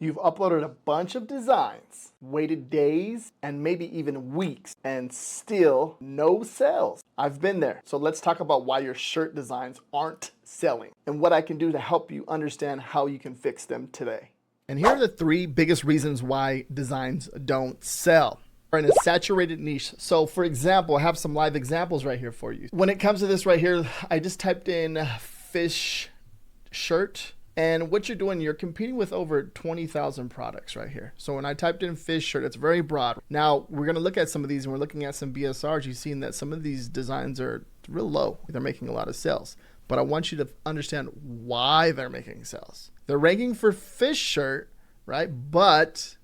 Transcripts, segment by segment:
You've uploaded a bunch of designs, waited days and maybe even weeks, and still no sales. I've been there. So let's talk about why your shirt designs aren't selling and what I can do to help you understand how you can fix them today. And here are the 3 biggest reasons why designs don't sell. Are in a saturated niche. So for example, I have some live examples right here for you. When it comes to this right here, I just typed in fish shirt. And what you're doing, you're competing with over 20,000 products right here. So when I typed in fish shirt, it's very broad. Now we're going to look at some of these and we're looking at some BSRs. You've seen that some of these designs are real low. They're making a lot of sales, but I want you to understand why they're making sales. They're ranking for fish shirt, right? But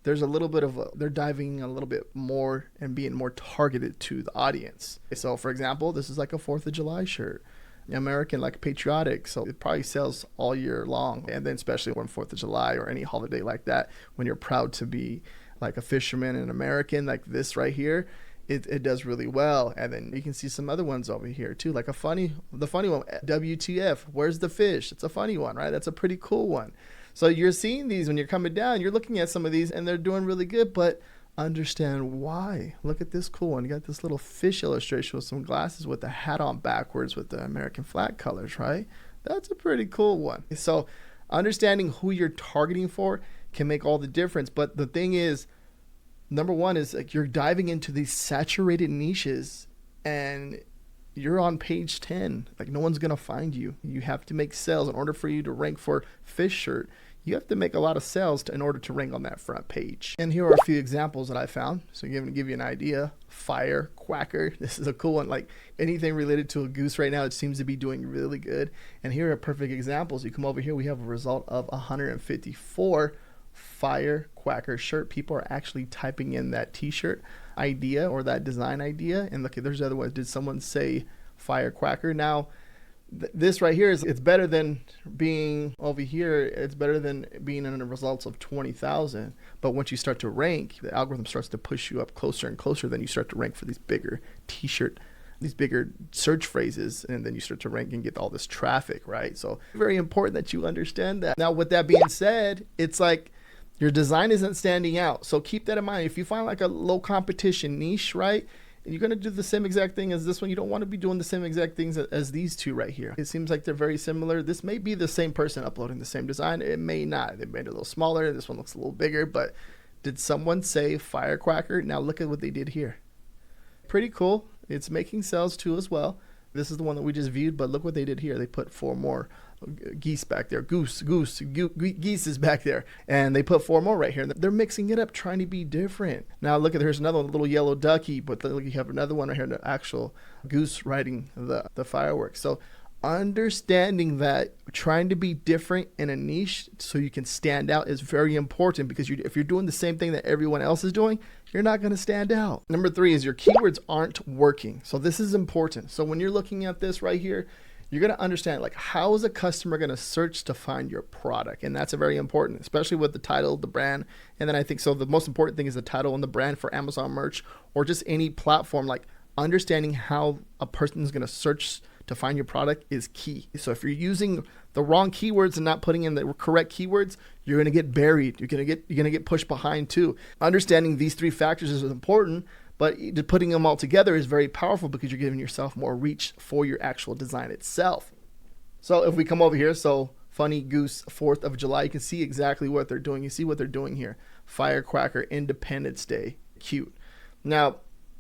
there's a little bit of they're diving a little bit more and being more targeted to the audience. So for example, this is like a 4th of July shirt. American, like patriotic, so it probably sells all year long. And then especially when 4th of July or any holiday like that, when you're proud to be like a fisherman and American, like this right here, it does really well. And then you can see some other ones over here too, like the funny one, WTF, where's the fish? It's a funny one, right? That's a pretty cool one. So you're seeing these when you're coming down, you're looking at some of these and they're doing really good, but understand why. Look at this cool one. You got this little fish illustration with some glasses with the hat on backwards with the American flag colors, right? That's a pretty cool one. So understanding who you're targeting for can make all the difference. But the thing is, number one is like you're diving into these saturated niches and you're on page 10. Like no one's going to find you. You have to make sales in order for you to rank for fish shirt. You have to make a lot of sales in order to rank on that front page. And here are a few examples that I found. So to give you an idea, firecracker. This is a cool one. Like anything related to a goose right now, it seems to be doing really good. And here are perfect examples. You come over here, we have a result of 154 firecracker shirt. People are actually typing in that t-shirt idea or that design idea. And look, there's other ones. Did someone say firecracker? Now, this right here it's better than being over here. It's better than being in the results of 20,000. But once you start to rank, the algorithm starts to push you up closer and closer. Then you start to rank for these bigger t-shirt, these bigger search phrases, and then you start to rank and get all this traffic, right? So very important that you understand that. Now, with that being said, it's like your design isn't standing out. So keep that in mind. If you find like a low competition niche, right? You're going to do the same exact thing as this one. You don't want to be doing the same exact things as these two right here. It seems like they're very similar. This may be the same person uploading the same design. It may not. They made it a little smaller. This one looks a little bigger, but did someone say firecracker? Now look at what they did here. Pretty cool. It's making sales too as well. This is the one that we just viewed, but look what they did here. They put 4 more geese back there. Geese is back there. And they put 4 more right here. They're mixing it up, trying to be different. Now look at, there's another one, a little yellow ducky, but look, you have another one right here, the actual goose riding the fireworks. So understanding that trying to be different in a niche so you can stand out is very important, because if you're doing the same thing that everyone else is doing, you're not going to stand out. Number 3 is your keywords aren't working. So this is important. So when you're looking at this right here, you're going to understand, like, how is a customer going to search to find your product? And that's a very important, especially with the title, the brand. And then I think so the most important thing is the title and the brand for Amazon merch or just any platform. Like understanding how a person is going to search to find your product is key. So if you're using the wrong keywords and not putting in the correct keywords, you're going to get buried. You're going to get pushed behind too. Understanding these 3 factors is important, but putting them all together is very powerful because you're giving yourself more reach for your actual design itself. So if we come over here, so funny goose 4th of July, you can see exactly what they're doing. You see what they're doing here. Firecracker, Independence Day, cute. Now,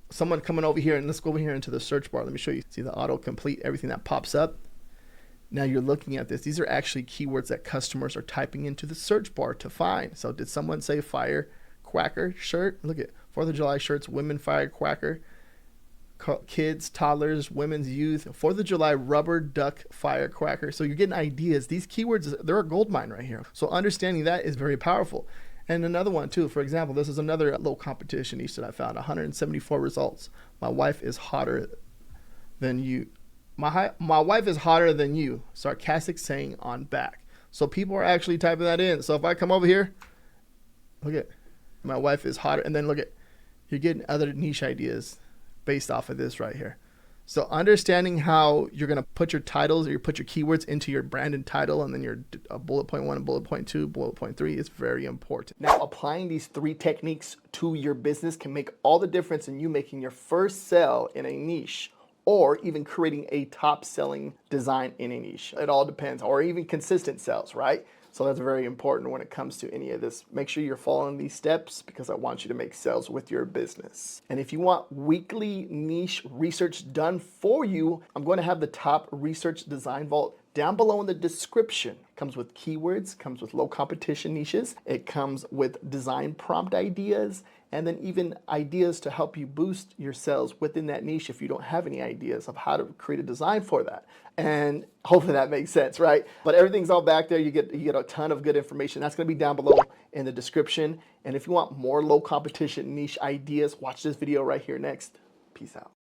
someone coming over here, and let's go over here into the search bar. Let me show you. See the autocomplete, everything that pops up. Now you're looking at this. These are actually keywords that customers are typing into the search bar to find. So did someone say firecracker shirt? Look at 4th of July shirts, women firecracker, kids, toddlers, women's youth, 4th of July rubber duck firecracker. So you're getting ideas. These keywords, they're a gold mine right here. So understanding that is very powerful. And another one too, for example, this is another low competition niche that I found, 174 results. My wife is hotter than you. My wife is hotter than you. Sarcastic saying on back. So people are actually typing that in. So if I come over here, look at, my wife is hotter. And then look at, you're getting other niche ideas based off of this right here. So understanding how you're going to put your titles or you put your keywords into your brand and title, and then your bullet point 1 and bullet point 2, bullet point 3 is very important. Now, applying these 3 techniques to your business can make all the difference in you making your first sale in a niche, or even creating a top selling design in a niche. It all depends, or even consistent sales, right? So that's very important when it comes to any of this. Make sure you're following these steps because I want you to make sales with your business. And if you want weekly niche research done for you, I'm going to have the top research design vault down below in the description. It comes with keywords, comes with low competition niches. It comes with design prompt ideas, and then even ideas to help you boost your sales within that niche if you don't have any ideas of how to create a design for that. And hopefully that makes sense, right? But everything's all back there. You get a ton of good information. That's going to be down below in the description. And if you want more low competition niche ideas, watch this video right here next. Peace out.